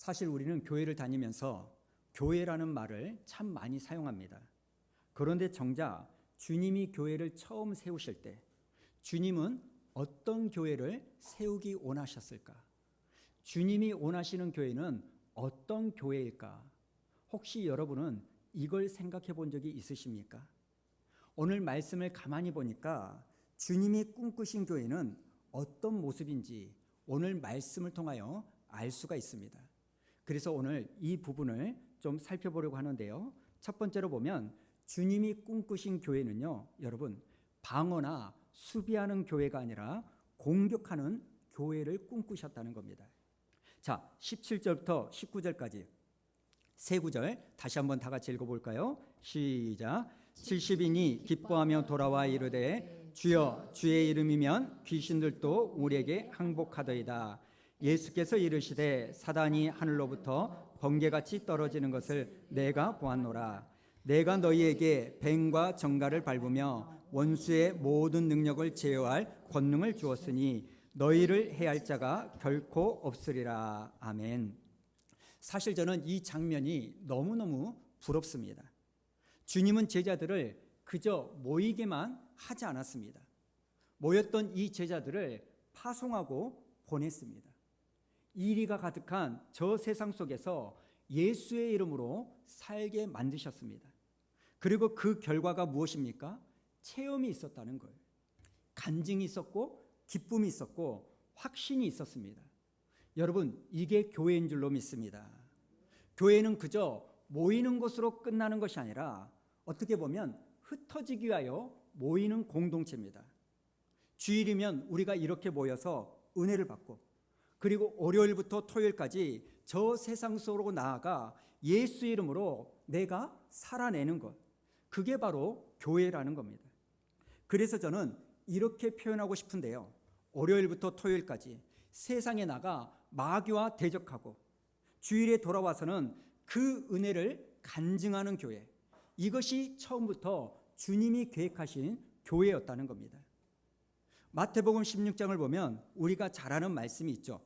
사실 우리는 교회를 다니면서 교회라는 말을 참 많이 사용합니다. 그런데 정작 주님이 교회를 처음 세우실 때 주님은 어떤 교회를 세우기 원하셨을까? 주님이 원하시는 교회는 어떤 교회일까? 혹시 여러분은 이걸 생각해 본 적이 있으십니까? 오늘 말씀을 가만히 보니까 주님이 꿈꾸신 교회는 어떤 모습인지 오늘 말씀을 통하여 알 수가 있습니다. 그래서 오늘 이 부분을 좀 살펴보려고 하는데요. 첫 번째로 보면 주님이 꿈꾸신 교회는요, 여러분, 방어나 수비하는 교회가 아니라 공격하는 교회를 꿈꾸셨다는 겁니다. 자, 17절부터 19절까지 세 구절 다시 한번 다 같이 읽어볼까요? 시작. 70인이 기뻐하며 돌아와 이르되 주여 주의 이름이면 귀신들도 우리에게 항복하더이다. 예수께서 이르시되 사단이 하늘로부터 번개같이 떨어지는 것을 내가 보았노라. 내가 너희에게 뱀과 정갈을 밟으며 원수의 모든 능력을 제어할 권능을 주었으니 너희를 해할 자가 결코 없으리라. 아멘. 사실 저는 이 장면이 너무너무 부럽습니다. 주님은 제자들을 그저 모이게만 하지 않았습니다. 모였던 이 제자들을 파송하고 보냈습니다. 이리가 가득한 저 세상 속에서 예수의 이름으로 살게 만드셨습니다. 그리고 그 결과가 무엇입니까? 체험이 있었다는 거예요. 간증이 있었고 기쁨이 있었고 확신이 있었습니다. 여러분, 이게 교회인 줄로 믿습니다. 교회는 그저 모이는 것으로 끝나는 것이 아니라 어떻게 보면 흩어지기 위하여 모이는 공동체입니다. 주일이면 우리가 이렇게 모여서 은혜를 받고, 그리고 월요일부터 토요일까지 저 세상 속으로 나아가 예수 이름으로 내가 살아내는 것, 그게 바로 교회라는 겁니다. 그래서 저는 이렇게 표현하고 싶은데요, 월요일부터 토요일까지 세상에 나가 마귀와 대적하고 주일에 돌아와서는 그 은혜를 간증하는 교회, 이것이 처음부터 주님이 계획하신 교회였다는 겁니다. 마태복음 16장을 보면 우리가 잘 아는 말씀이 있죠.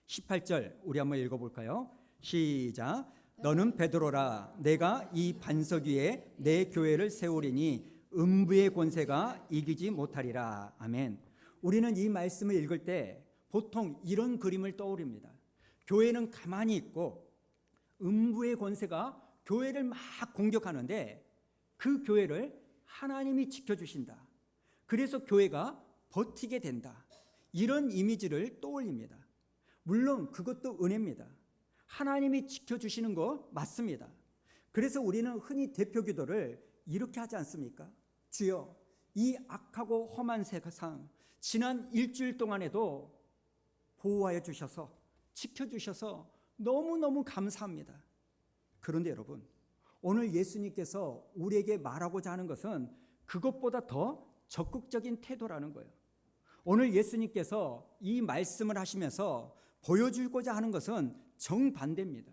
18절 우리 한번 읽어볼까요? 시작. 너는 베드로라. 내가 이 반석 위에 내 교회를 세우리니 음부의 권세가 이기지 못하리라. 아멘. 우리는 이 말씀을 읽을 때 보통 이런 그림을 떠올립니다. 교회는 가만히 있고 음부의 권세가 교회를 막 공격하는데 그 교회를 하나님이 지켜주신다. 그래서 교회가 버티게 된다. 이런 이미지를 떠올립니다. 물론 그것도 은혜입니다. 하나님이 지켜주시는 거 맞습니다. 그래서 우리는 흔히 대표 기도를 이렇게 하지 않습니까? 주여, 이 악하고 험한 세상 지난 일주일 동안에도 보호하여 주셔서 지켜주셔서 너무너무 감사합니다. 그런데 여러분, 오늘 예수님께서 우리에게 말하고자 하는 것은 그것보다 더 적극적인 태도라는 거예요. 오늘 예수님께서 이 말씀을 하시면서 보여주고자 하는 것은 정반대입니다.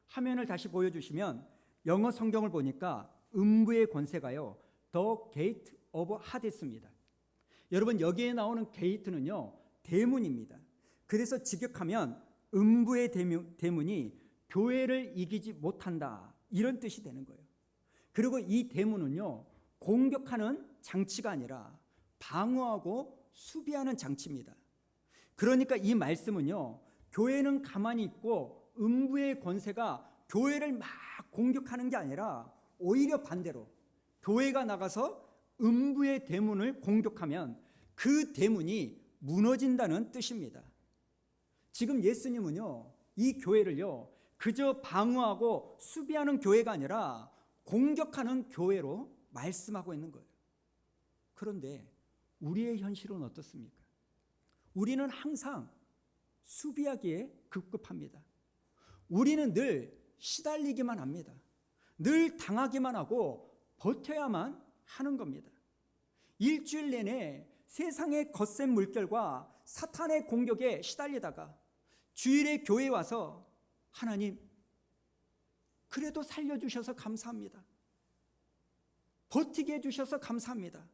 화면을 다시 보여주시면 영어 성경을 보니까 음부의 권세가요, The Gate of Hades입니다. 여러분, 여기에 나오는 게이트는요, 대문입니다. 그래서 직역하면 음부의 대문이 교회를 이기지 못한다, 이런 뜻이 되는 거예요. 그리고 이 대문은요, 공격하는 장치가 아니라 방어하고 수비하는 장치입니다. 그러니까 이 말씀은요, 교회는 가만히 있고 음부의 권세가 교회를 막 공격하는 게 아니라 오히려 반대로 교회가 나가서 음부의 대문을 공격하면 그 대문이 무너진다는 뜻입니다. 지금 예수님은요, 이 교회를요, 그저 방어하고 수비하는 교회가 아니라 공격하는 교회로 말씀하고 있는 거예요. 그런데 우리의 현실은 어떻습니까? 우리는 항상 수비하기에 급급합니다. 우리는 늘 시달리기만 합니다. 늘 당하기만 하고 버텨야만 하는 겁니다. 일주일 내내 세상의 거센 물결과 사탄의 공격에 시달리다가 주일에 교회에 와서 하나님, 그래도 살려주셔서 감사합니다. 버티게 해주셔서 감사합니다.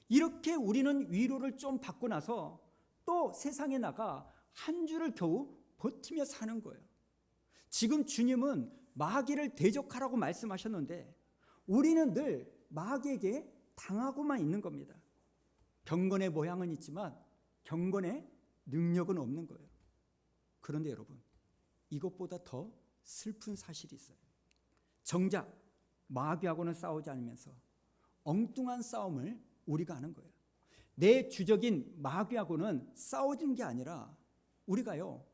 이렇게 우리는 위로를 좀 받고 나서 또 세상에 나가 한 주를 겨우 버티며 사는 거예요. 지금 주님은 마귀를 대적하라고 말씀하셨는데 우리는 늘 마귀에게 당하고만 있는 겁니다. 경건의 모양은 있지만 경건의 능력은 없는 거예요. 그런데 여러분, 이것보다 더 슬픈 사실이 있어요. 정작 마귀하고는 싸우지 않으면서 엉뚱한 싸움을 우리가 하는 거예요. 내 주적인 마귀하고는 싸우는 게 아니라 우리가요,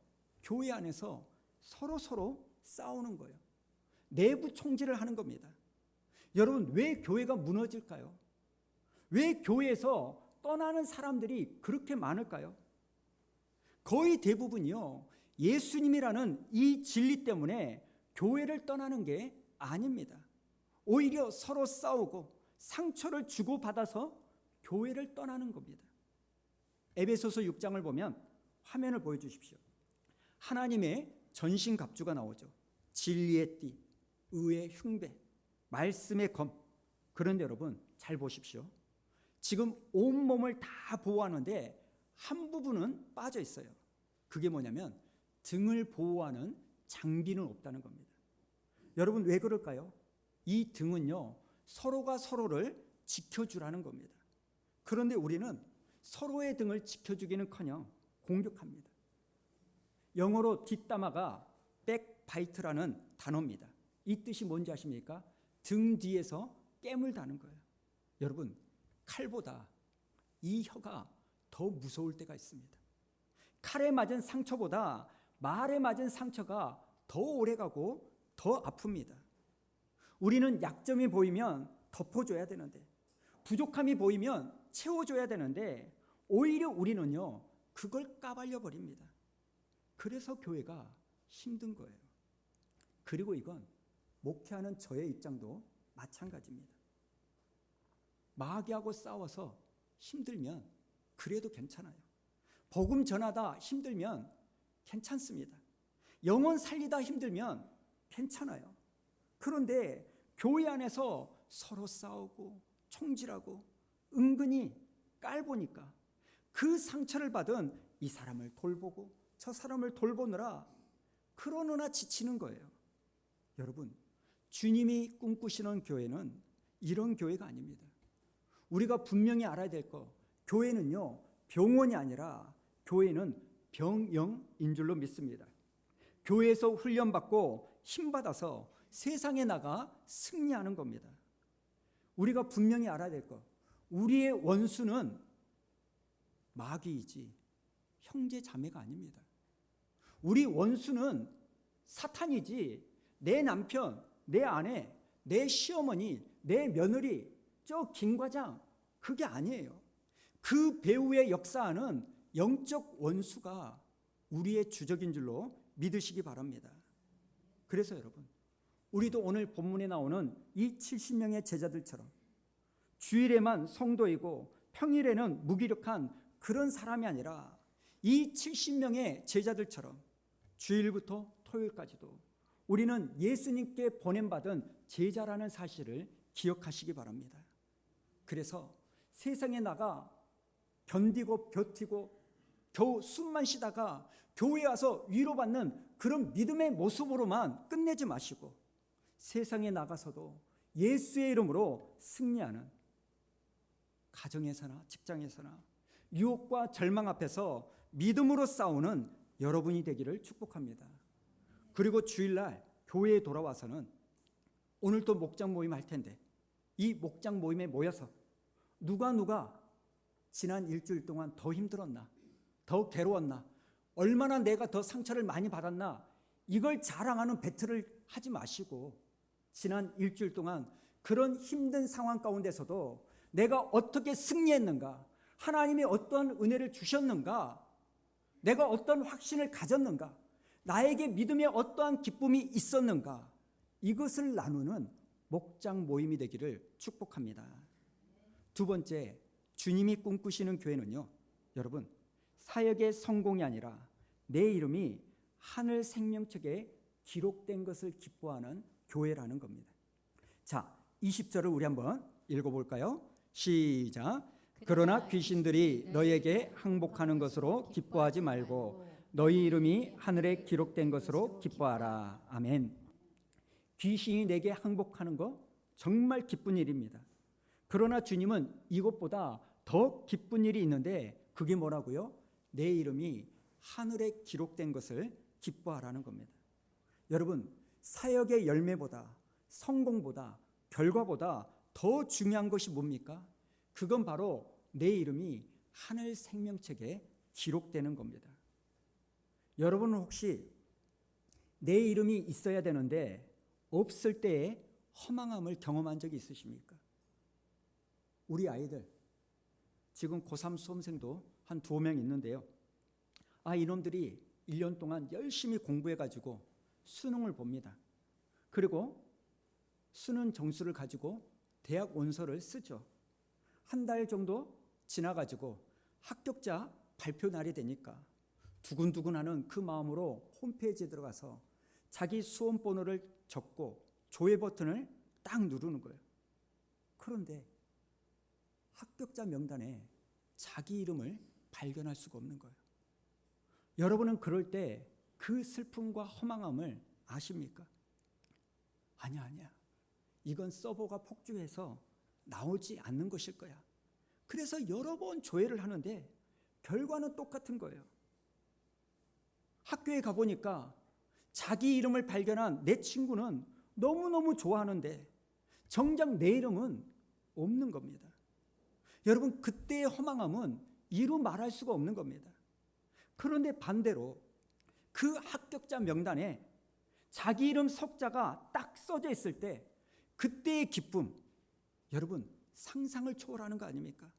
교회 안에서 서로 싸우는 거예요. 내부 총질을 하는 겁니다. 여러분, 왜 교회가 무너질까요? 왜 교회에서 떠나는 사람들이 그렇게 많을까요? 거의 대부분이요, 예수님이라는 이 진리 때문에 교회를 떠나는 게 아닙니다. 오히려 서로 싸우고 상처를 주고받아서 교회를 떠나는 겁니다. 에베소서 6장을 보면 화면을 보여주십시오. 하나님의 전신갑주가 나오죠. 진리의 띠, 의의 흉배, 말씀의 검. 그런데 여러분 잘 보십시오. 지금 온몸을 다 보호하는데 한 부분은 빠져 있어요. 그게 뭐냐면 등을 보호하는 장비는 없다는 겁니다. 여러분 왜 그럴까요? 이 등은요, 서로가 서로를 지켜주라는 겁니다. 그런데 우리는 서로의 등을 지켜주기는커녕 공격합니다. 영어로 뒷담화가 백바이트라는 단어입니다. 이 뜻이 뭔지 아십니까? 등 뒤에서 깨물 다는 거예요. 여러분, 칼보다 이 혀가 더 무서울 때가 있습니다. 칼에 맞은 상처보다 말에 맞은 상처가 더 오래가고 더 아픕니다. 우리는 약점이 보이면 덮어줘야 되는데, 부족함이 보이면 채워줘야 되는데 오히려 우리는요, 그걸 까발려 버립니다. 그래서 교회가 힘든 거예요. 그리고 이건 목회하는 저의 입장도 마찬가지입니다. 마귀하고 싸워서 힘들면 그래도 괜찮아요. 복음 전하다 힘들면 괜찮습니다. 영혼 살리다 힘들면 괜찮아요. 그런데 교회 안에서 서로 싸우고 총질하고 은근히 깔보니까 그 상처를 받은 이 사람을 돌보고 저 사람을 돌보느라 그러느라 지치는 거예요. 여러분, 주님이 꿈꾸시는 교회는 이런 교회가 아닙니다. 우리가 분명히 알아야 될 거, 교회는요, 병원이 아니라 교회는 병영인 줄로 믿습니다. 교회에서 훈련받고 힘받아서 세상에 나가 승리하는 겁니다. 우리가 분명히 알아야 될 거, 우리의 원수는 마귀이지 형제 자매가 아닙니다. 우리 원수는 사탄이지 내 남편, 내 아내, 내 시어머니, 내 며느리, 저 김과장, 그게 아니에요. 그 배후에 역사하는 영적 원수가 우리의 주적인 줄로 믿으시기 바랍니다. 그래서 여러분, 우리도 오늘 본문에 나오는 이 70명의 제자들처럼 주일에만 성도이고 평일에는 무기력한 그런 사람이 아니라 이 70명의 제자들처럼 주일부터 토요일까지도 우리는 예수님께 보냄받은 제자라는 사실을 기억하시기 바랍니다. 그래서 세상에 나가 견디고 버티고 겨우 숨만 쉬다가 교회에 와서 위로받는 그런 믿음의 모습으로만 끝내지 마시고 세상에 나가서도 예수의 이름으로 승리하는, 가정에서나 직장에서나 유혹과 절망 앞에서 믿음으로 싸우는 여러분이 되기를 축복합니다. 그리고 주일날 교회에 돌아와서는 오늘 또 목장 모임 할 텐데 이 목장 모임에 모여서 누가 지난 일주일 동안 더 힘들었나, 더 괴로웠나, 얼마나 내가 더 상처를 많이 받았나, 이걸 자랑하는 배틀을 하지 마시고 지난 일주일 동안 그런 힘든 상황 가운데서도 내가 어떻게 승리했는가, 하나님이 어떤 은혜를 주셨는가, 내가 어떤 확신을 가졌는가, 나에게 믿음에 어떠한 기쁨이 있었는가, 이것을 나누는 목장 모임이 되기를 축복합니다. 두 번째, 주님이 꿈꾸시는 교회는요, 여러분, 사역의 성공이 아니라 내 이름이 하늘 생명책에 기록된 것을 기뻐하는 교회라는 겁니다. 자, 20절을 우리 한번 읽어볼까요? 시작. 그러나 귀신들이 너에게 항복하는 것으로 기뻐하지 말고 너희 이름이 하늘에 기록된 것으로 기뻐하라. 아멘. 귀신이 내게 항복하는 거 정말 기쁜 일입니다. 그러나 주님은 이것보다 더 기쁜 일이 있는데 그게 뭐라고요? 내 이름이 하늘에 기록된 것을 기뻐하라는 겁니다. 여러분, 사역의 열매보다, 성공보다, 결과보다 더 중요한 것이 뭡니까? 그건 바로 내 이름이 하늘 생명책에 기록되는 겁니다. 여러분은 혹시 내 이름이 있어야 되는데 없을 때의 허망함을 경험한 적이 있으십니까? 우리 아이들 지금 고3 수험생도 한 2명 있는데요. 이놈들이 1년 동안 열심히 공부해가지고 수능을 봅니다. 그리고 수능 점수를 가지고 대학 원서를 쓰죠. 한 달 정도 지나가지고 합격자 발표 날이 되니까 두근두근하는 그 마음으로 홈페이지에 들어가서 자기 수험 번호를 적고 조회 버튼을 딱 누르는 거예요. 그런데 합격자 명단에 자기 이름을 발견할 수가 없는 거예요. 여러분은 그럴 때 그 슬픔과 허망함을 아십니까? 아니야. 이건 서버가 폭주해서 나오지 않는 것일 거야. 그래서 여러 번 조회를 하는데 결과는 똑같은 거예요. 학교에 가보니까 자기 이름을 발견한 내 친구는 너무너무 좋아하는데 정작 내 이름은 없는 겁니다. 여러분, 그때의 허망함은 이루 말할 수가 없는 겁니다. 그런데 반대로 그 합격자 명단에 자기 이름 석자가 딱 써져 있을 때 그때의 기쁨, 여러분 상상을 초월하는 거 아닙니까?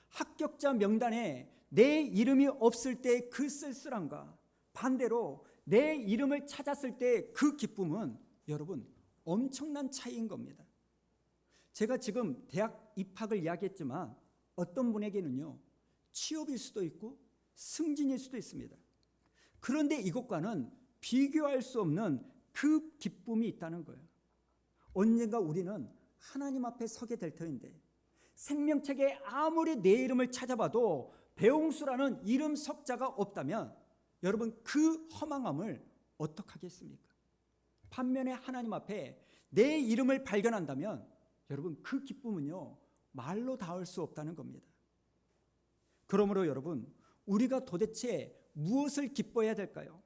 합격자 명단에 내 이름이 없을 때 그 쓸쓸함과 반대로 내 이름을 찾았을 때 그 기쁨은 여러분 엄청난 차이인 겁니다. 제가 지금 대학 입학을 이야기했지만 어떤 분에게는요 취업일 수도 있고 승진일 수도 있습니다. 그런데 이것과는 비교할 수 없는 그 기쁨이 있다는 거예요. 언젠가 우리는 하나님 앞에 서게 될 터인데 생명책에 아무리 내 이름을 찾아봐도 배홍수라는 이름 석자가 없다면 여러분 그 허망함을 어떻게 하겠습니까? 반면에 하나님 앞에 내 이름을 발견한다면 여러분 그 기쁨은요 말로 닿을 수 없다는 겁니다. 그러므로 여러분 우리가 도대체 무엇을 기뻐해야 될까요?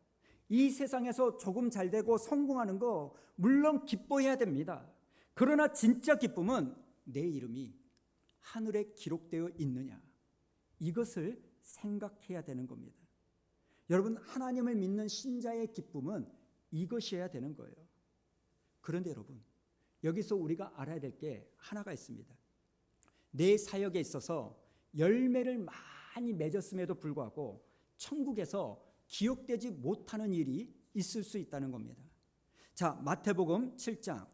이 세상에서 조금 잘되고 성공하는 거 물론 기뻐해야 됩니다. 그러나 진짜 기쁨은 내 이름이 하늘에 기록되어 있느냐, 이것을 생각해야 되는 겁니다. 여러분 하나님을 믿는 신자의 기쁨은 이것이어야 되는 거예요. 그런데 여러분 여기서 우리가 알아야 될 게 하나가 있습니다. 내 사역에 있어서 열매를 많이 맺었음에도 불구하고 천국에서 기억되지 못하는 일이 있을 수 있다는 겁니다. 자, 마태복음 7장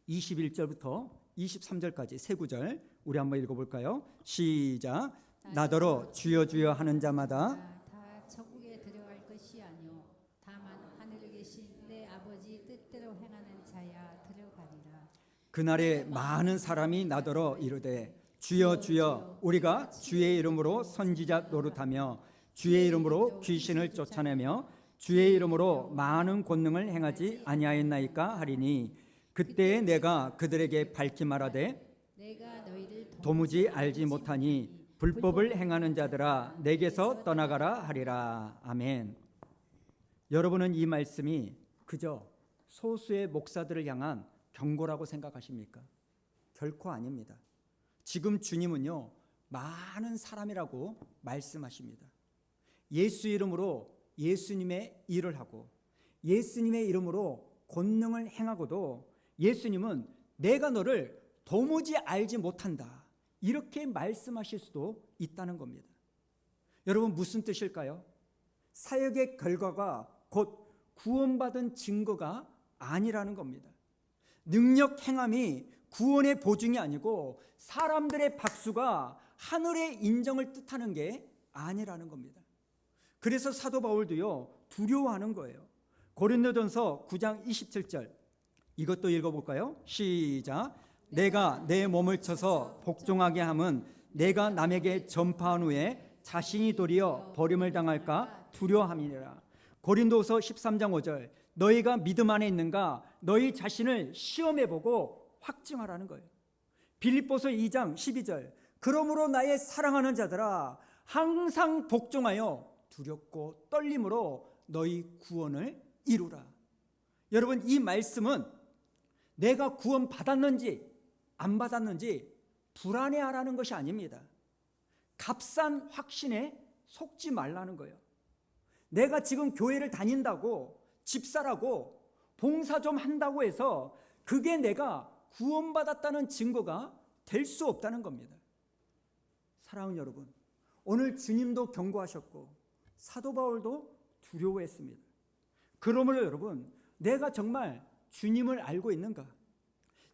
21절부터 23절까지 세 구절 우리 한번 읽어볼까요? 시작. 나더러 주여 주여 하는 자마다 다 천국에 들어갈 것이 아니요 다만 하늘에 계신 내 아버지 뜻대로 행하는 자야 들어가리라. 그날에 많은 사람이 나더러 이르되 주여 주여 우리가 주의 이름으로 선지자 노릇하며 주의 이름으로 귀신을 쫓아내며 주의 이름으로 많은 권능을 행하지 아니하였나이까 하리니 그때에 내가 그들에게 밝히 말하되 내가 너희를 도무지 알지 못하니 불법을 행하는 자들아 내게서 떠나가라 하리라. 아멘. 여러분은 이 말씀이 그저 소수의 목사들을 향한 경고라고 생각하십니까? 결코 아닙니다. 지금 주님은요 많은 사람이라고 말씀하십니다. 예수 이름으로 예수님의 일을 하고 예수님의 이름으로 권능을 행하고도 예수님은 내가 너를 도무지 알지 못한다 이렇게 말씀하실 수도 있다는 겁니다. 여러분 무슨 뜻일까요? 사역의 결과가 곧 구원받은 증거가 아니라는 겁니다. 능력 행함이 구원의 보증이 아니고 사람들의 박수가 하늘의 인정을 뜻하는 게 아니라는 겁니다. 그래서 사도 바울도요 두려워하는 거예요. 고린도전서 9장 27절 이것도 읽어볼까요? 시작. 내가 내 몸을 쳐서 복종하게 함은 내가 남에게 전파한 후에 자신이 도리어 버림을 당할까 두려워함이니라. 고린도서 13장 5절, 너희가 믿음 안에 있는가 너희 자신을 시험해보고 확증하라는 거예요. 빌립보서 2장 12절, 그러므로 나의 사랑하는 자들아 항상 복종하여 두렵고 떨림으로 너희 구원을 이루라. 여러분, 이 말씀은 내가 구원 받았는지 안 받았는지 불안해하라는 것이 아닙니다. 값싼 확신에 속지 말라는 거예요. 내가 지금 교회를 다닌다고, 집사라고, 봉사 좀 한다고 해서 그게 내가 구원받았다는 증거가 될 수 없다는 겁니다. 사랑하는 여러분, 오늘 주님도 경고하셨고 사도 바울도 두려워했습니다. 그러므로 여러분, 내가 정말 주님을 알고 있는가?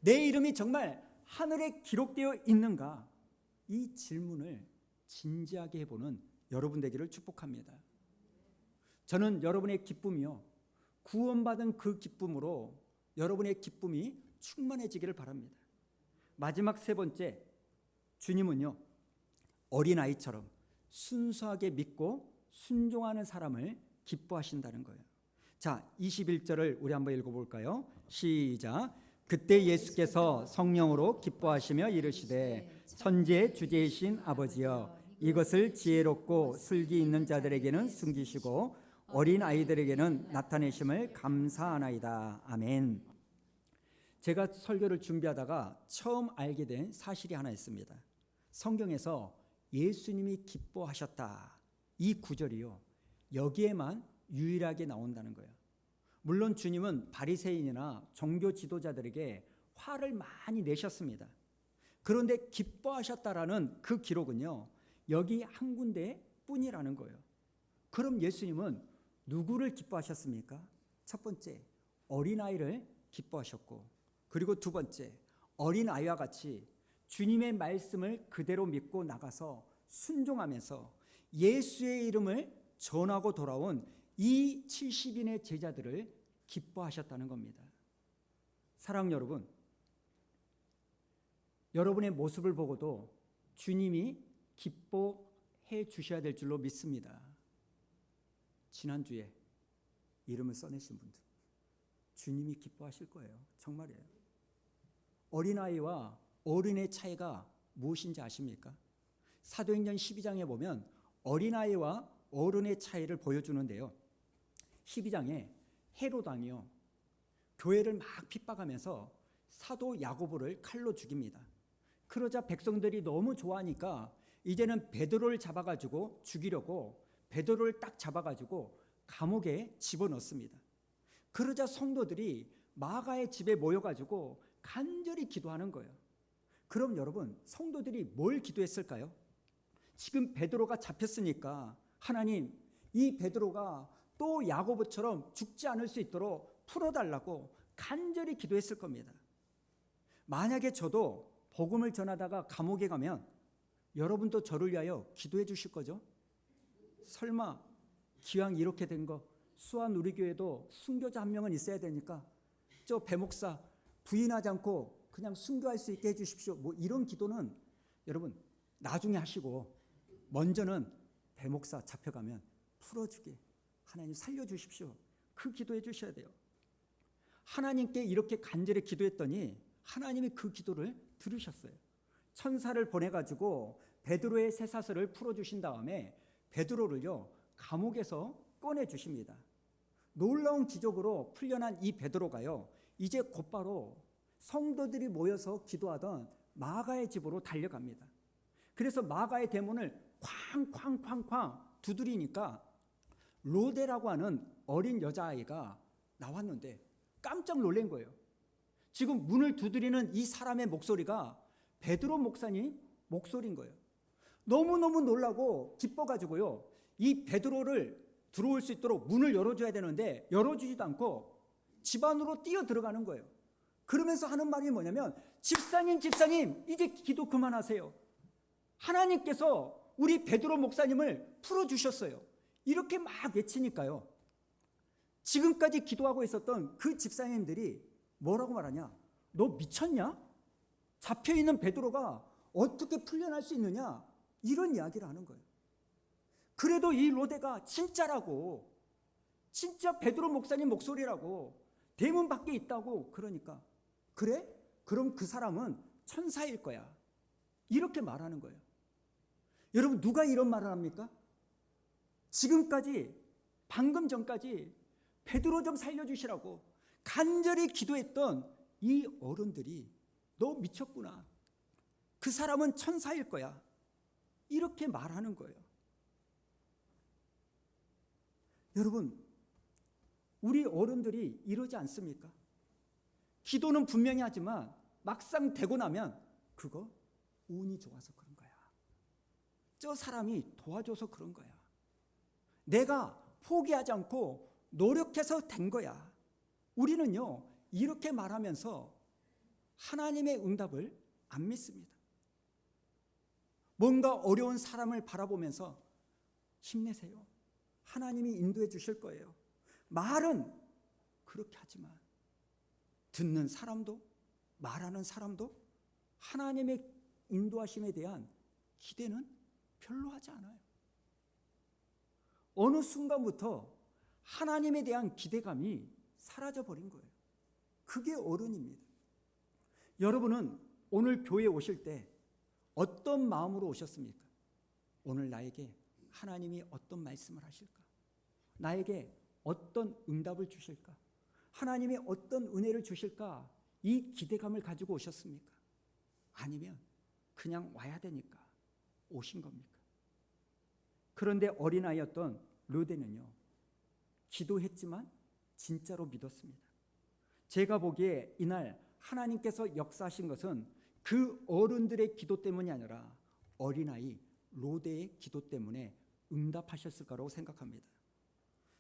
내 이름이 정말 하늘에 기록되어 있는가? 이 질문을 진지하게 해보는 여러분 되기를 축복합니다. 저는 여러분의 기쁨이요, 구원받은 그 기쁨으로 여러분의 기쁨이 충만해지기를 바랍니다. 마지막 세 번째, 주님은요 어린아이처럼 순수하게 믿고 순종하는 사람을 기뻐하신다는 거예요. 자, 21절을 우리 한번 읽어볼까요? 시작. 그때 예수께서 성령으로 기뻐하시며 이르시되 천지의 주제이신 아버지여, 이것을 지혜롭고 슬기 있는 자들에게는 숨기시고 어린 아이들에게는 나타내심을 감사하나이다. 아멘. 제가 설교를 준비하다가 처음 알게 된 사실이 하나 있습니다. 성경에서 예수님이 기뻐하셨다, 이 구절이요, 여기에만 유일하게 나온다는 거예요. 물론 주님은 바리새인이나 종교 지도자들에게 화를 많이 내셨습니다. 그런데 기뻐하셨다라는 그 기록은요 여기 한 군데 뿐이라는 거예요. 그럼 예수님은 누구를 기뻐하셨습니까? 첫 번째, 어린아이를 기뻐하셨고, 그리고 두 번째, 어린아이와 같이 주님의 말씀을 그대로 믿고 나가서 순종하면서 예수의 이름을 전하고 돌아온 이 70인의 제자들을 기뻐하셨다는 겁니다. 사랑하는 여러분, 여러분의 모습을 보고도 주님이 기뻐해 주셔야 될 줄로 믿습니다. 지난주에 이름을 써내신 분들, 주님이 기뻐하실 거예요. 정말이에요. 어린아이와 어른의 차이가 무엇인지 아십니까? 사도행전 12장에 보면 어린아이와 어른의 차이를 보여주는데요, 12장에 헤롯 왕이요 교회를 막 핍박하면서 사도 야고보를 칼로 죽입니다. 그러자 백성들이 너무 좋아하니까 이제는 베드로를 잡아가지고 죽이려고 베드로를 딱 잡아가지고 감옥에 집어넣습니다. 그러자 성도들이 마가의 집에 모여가지고 간절히 기도하는 거예요. 그럼 여러분, 성도들이 뭘 기도했을까요? 지금 베드로가 잡혔으니까 하나님, 이 베드로가 또 야고보처럼 죽지 않을 수 있도록 풀어달라고 간절히 기도했을 겁니다. 만약에 저도 복음을 전하다가 감옥에 가면 여러분도 저를 위하여 기도해 주실 거죠? 설마 기왕 이렇게 된 거 수원 우리교회도 순교자 한 명은 있어야 되니까 저 배목사 부인하지 않고 그냥 순교할 수 있게 해주십시오, 뭐 이런 기도는 여러분 나중에 하시고, 먼저는 배목사 잡혀가면 풀어주게, 하나님 살려주십시오, 그 기도해 주셔야 돼요. 하나님께 이렇게 간절히 기도했더니 하나님이 그 기도를 들으셨어요. 천사를 보내가지고 베드로의 쇠사슬을 풀어주신 다음에 베드로를요 감옥에서 꺼내주십니다. 놀라운 기적으로 풀려난 이 베드로가요 이제 곧바로 성도들이 모여서 기도하던 마가의 집으로 달려갑니다. 그래서 마가의 대문을 쾅쾅쾅쾅 두드리니까 로데라고 하는 어린 여자아이가 나왔는데 깜짝 놀란 거예요. 지금 문을 두드리는 이 사람의 목소리가 베드로 목사님 목소리인 거예요. 너무너무 놀라고 기뻐가지고요 이 베드로를 들어올 수 있도록 문을 열어줘야 되는데 열어주지도 않고 집 안으로 뛰어 들어가는 거예요. 그러면서 하는 말이 뭐냐면, 집사님 이제 기도 그만하세요. 하나님께서 우리 베드로 목사님을 풀어주셨어요. 이렇게 막 외치니까요 지금까지 기도하고 있었던 그 집사님들이 뭐라고 말하냐, 너 미쳤냐? 잡혀있는 베드로가 어떻게 풀려날 수 있느냐, 이런 이야기를 하는 거예요. 그래도 이 로데가 진짜라고, 진짜 베드로 목사님 목소리라고, 대문 밖에 있다고. 그러니까 그래? 그럼 그 사람은 천사일 거야, 이렇게 말하는 거예요. 여러분, 누가 이런 말을 합니까? 지금까지, 방금 전까지 베드로 좀 살려주시라고 간절히 기도했던 이 어른들이 너 미쳤구나, 그 사람은 천사일 거야, 이렇게 말하는 거예요. 여러분, 우리 어른들이 이러지 않습니까? 기도는 분명히 하지만 막상 되고 나면 그거 운이 좋아서 그런 거야, 저 사람이 도와줘서 그런 거야, 내가 포기하지 않고 노력해서 된 거야. 우리는요, 이렇게 말하면서 하나님의 응답을 안 믿습니다. 뭔가 어려운 사람을 바라보면서 힘내세요, 하나님이 인도해 주실 거예요. 말은 그렇게 하지만 듣는 사람도, 말하는 사람도 하나님의 인도하심에 대한 기대는 별로 하지 않아요. 어느 순간부터 하나님에 대한 기대감이 사라져버린 거예요. 그게 어른입니다. 여러분은 오늘 교회에 오실 때 어떤 마음으로 오셨습니까? 오늘 나에게 하나님이 어떤 말씀을 하실까? 나에게 어떤 응답을 주실까? 하나님이 어떤 은혜를 주실까? 이 기대감을 가지고 오셨습니까? 아니면 그냥 와야 되니까 오신 겁니까? 그런데 어린아이였던 르데는요, 기도했지만 진짜로 믿었습니다. 제가 보기에 이날 하나님께서 역사하신 것은 그 어른들의 기도 때문이 아니라 어린아이 르데의 기도 때문에 응답하셨을 거라고 생각합니다.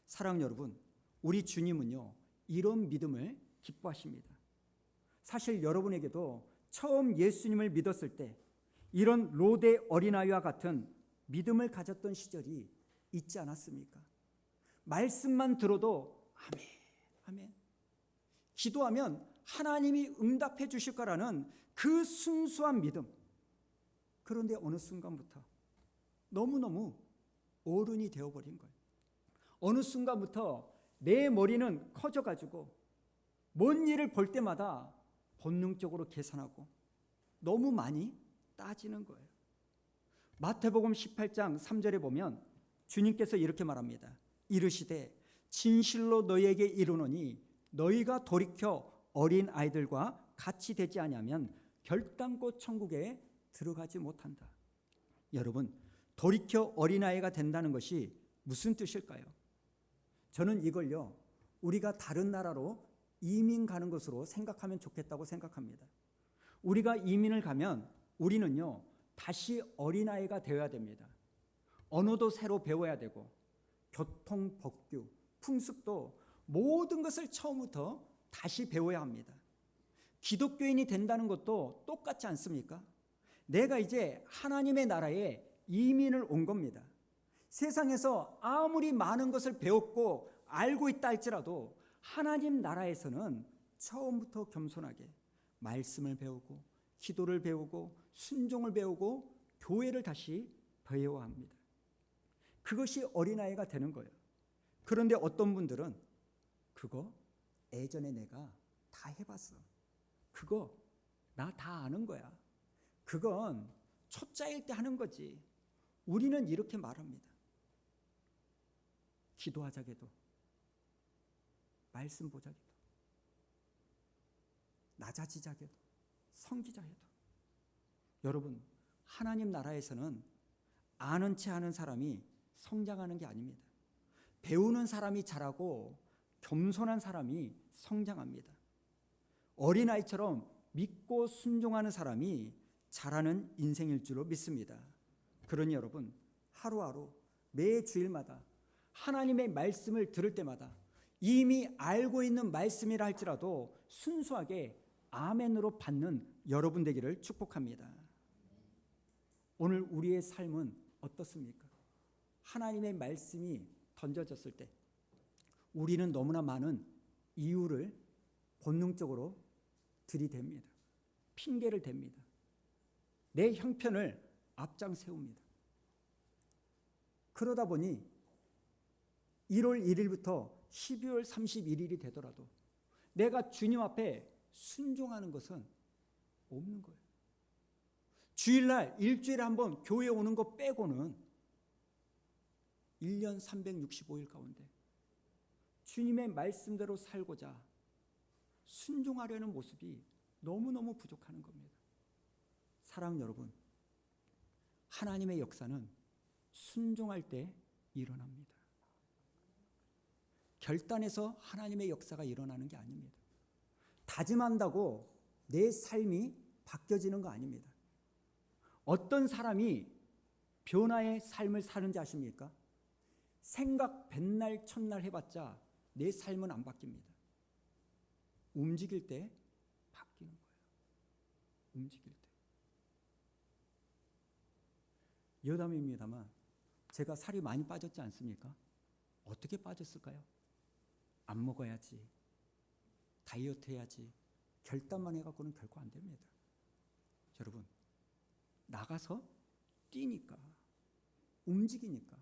사랑하는 여러분, 우리 주님은요, 이런 믿음을 기뻐하십니다. 사실 여러분에게도 처음 예수님을 믿었을 때 이런 르데 어린아이와 같은 믿음을 가졌던 시절이 있지 않았습니까? 말씀만 들어도 아멘, 아멘, 기도하면 하나님이 응답해 주실 거라는 그 순수한 믿음. 그런데 어느 순간부터 너무너무 어른이 되어버린 거예요. 어느 순간부터 내 머리는 커져가지고 뭔 일을 볼 때마다 본능적으로 계산하고 너무 많이 따지는 거예요. 마태복음 18장 3절에 보면 주님께서 이렇게 말합니다. 이르시되 진실로 너희에게 이르노니 너희가 돌이켜 어린 아이들과 같이 되지 아니하면 결단코 천국에 들어가지 못한다. 여러분, 돌이켜 어린아이가 된다는 것이 무슨 뜻일까요? 저는 이걸요, 우리가 다른 나라로 이민 가는 것으로 생각하면 좋겠다고 생각합니다. 우리가 이민을 가면 우리는요, 다시 어린아이가 되어야 됩니다. 언어도 새로 배워야 되고 교통, 법규, 풍습도 모든 것을 처음부터 다시 배워야 합니다. 기독교인이 된다는 것도 똑같지 않습니까? 내가 이제 하나님의 나라에 이민을 온 겁니다. 세상에서 아무리 많은 것을 배웠고 알고 있다 할지라도 하나님 나라에서는 처음부터 겸손하게 말씀을 배우고 기도를 배우고 순종을 배우고 교회를 다시 배워야 합니다. 그것이 어린아이가 되는 거예요. 그런데 어떤 분들은 그거 예전에 내가 다 해봤어, 그거 나 다 아는 거야, 그건 초짜일 때 하는 거지. 우리는 이렇게 말합니다. 기도하자게도, 말씀 보자게도, 낮아지자게도, 섬기자게도. 여러분, 하나님 나라에서는 아는 체 하는 사람이 성장하는 게 아닙니다. 배우는 사람이 자라고 겸손한 사람이 성장합니다. 어린아이처럼 믿고 순종하는 사람이 자라는 인생일 줄로 믿습니다. 그러니 여러분, 하루하루 매 주일마다 하나님의 말씀을 들을 때마다 이미 알고 있는 말씀이라 할지라도 순수하게 아멘으로 받는 여러분 되기를 축복합니다. 오늘 우리의 삶은 어떻습니까? 하나님의 말씀이 던져졌을 때 우리는 너무나 많은 이유를 본능적으로 들이댑니다. 핑계를 댑니다. 내 형편을 앞장 세웁니다. 그러다 보니 1월 1일부터 12월 31일이 되더라도 내가 주님 앞에 순종하는 것은 없는 거예요. 주일날 일주일에 한 번 교회 오는 거 빼고는 1년 365일 가운데 주님의 말씀대로 살고자 순종하려는 모습이 너무너무 부족하는 겁니다. 사랑하는 여러분, 하나님의 역사는 순종할 때 일어납니다. 결단해서 하나님의 역사가 일어나는 게 아닙니다. 다짐한다고 내 삶이 바뀌어지는 거 아닙니다. 어떤 사람이 변화의 삶을 사는지 아십니까? 생각 백날 첫날 해봤자 내 삶은 안 바뀝니다. 움직일 때 바뀌는 거예요. 움직일 때. 여담입니다만 제가 살이 많이 빠졌지 않습니까? 어떻게 빠졌을까요? 안 먹어야지, 다이어트 해야지, 결단만 해갖고는 결코 안 됩니다. 여러분, 나가서 뛰니까, 움직이니까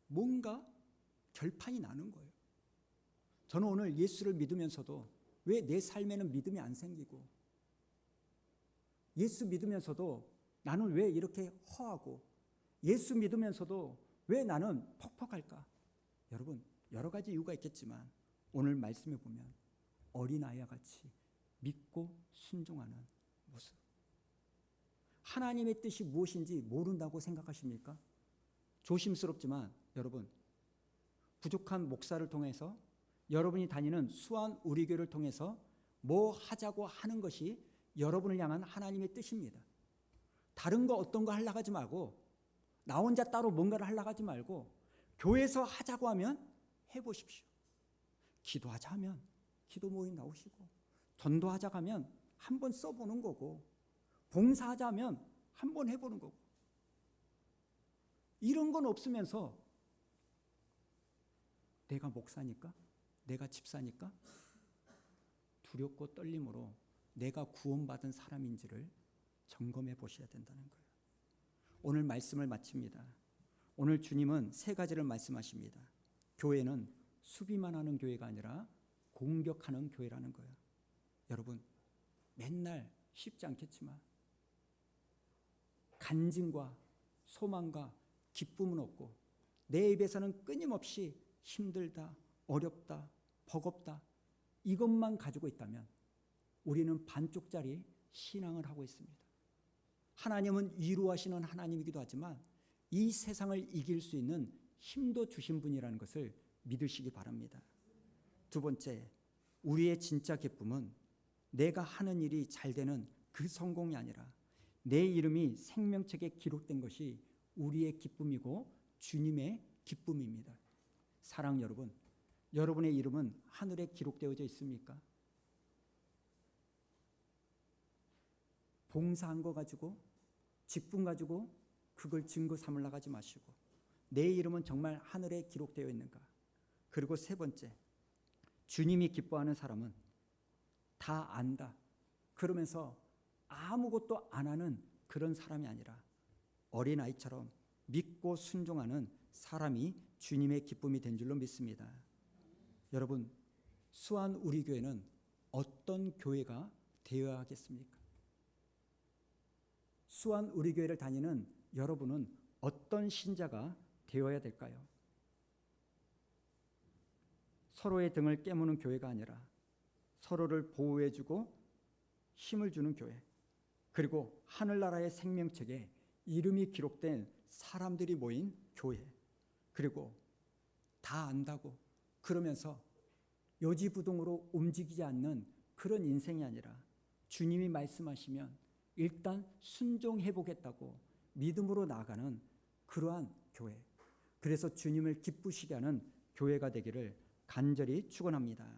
뭔가 결판이 나는 거예요. 저는 오늘 예수를 믿으면서도 왜 내 삶에는 믿음이 안 생기고, 예수 믿으면서도 나는 왜 이렇게 허하고, 예수 믿으면서도 왜 나는 퍽퍽할까? 여러분, 여러 가지 이유가 있겠지만 오늘 말씀에 보면 어린아이와 같이 믿고 순종하는 모습. 하나님의 뜻이 무엇인지 모른다고 생각하십니까? 조심스럽지만 여러분, 부족한 목사를 통해서 여러분이 다니는 수완 우리교를 통해서 뭐 하자고 하는 것이 여러분을 향한 하나님의 뜻입니다. 다른 거 어떤 거 하려고 하지 말고, 나 혼자 따로 뭔가를 하려고 하지 말고 교회에서 하자고 하면 해보십시오. 기도하자 하면 기도 모임 나오시고, 전도하자 하면 한번 써보는 거고, 봉사하자 하면 한번 해보는 거고, 이런 건 없으면서 내가 목사니까, 내가 집사니까 두렵고 떨림으로 내가 구원받은 사람인지를 점검해 보셔야 된다는 거예요. 오늘 말씀을 마칩니다. 오늘 주님은 세 가지를 말씀하십니다. 교회는 수비만 하는 교회가 아니라 공격하는 교회라는 거예요. 여러분, 맨날 쉽지 않겠지만 간증과 소망과 기쁨은 없고 내 입에서는 끊임없이 힘들다, 어렵다, 버겁다 이것만 가지고 있다면 우리는 반쪽짜리 신앙을 하고 있습니다. 하나님은 위로하시는 하나님이기도 하지만 이 세상을 이길 수 있는 힘도 주신 분이라는 것을 믿으시기 바랍니다. 두 번째, 우리의 진짜 기쁨은 내가 하는 일이 잘 되는 그 성공이 아니라 내 이름이 생명책에 기록된 것이 우리의 기쁨이고 주님의 기쁨입니다. 사랑 여러분, 여러분의 이름은 하늘에 기록되어져 있습니까? 봉사한 거 가지고, 직분 가지고 그걸 증거 삼으려고 하지 마시고 내 이름은 정말 하늘에 기록되어 있는가? 그리고 세 번째, 주님이 기뻐하는 사람은 다 안다 그러면서 아무것도 안 하는 그런 사람이 아니라 어린아이처럼 믿고 순종하는 사람이 주님의 기쁨이 된 줄로 믿습니다. 여러분, 수완 우리 교회는 어떤 교회가 되어야 하겠습니까? 수완 우리 교회를 다니는 여러분은 어떤 신자가 되어야 될까요? 서로의 등을 깨무는 교회가 아니라 서로를 보호해주고 힘을 주는 교회, 그리고 하늘나라의 생명책에 이름이 기록된 사람들이 모인 교회, 그리고 다 안다고 그러면서 요지부동으로 움직이지 않는 그런 인생이 아니라 주님이 말씀하시면 일단 순종해보겠다고 믿음으로 나아가는 그러한 교회, 그래서 주님을 기쁘시게 하는 교회가 되기를 간절히 축원합니다.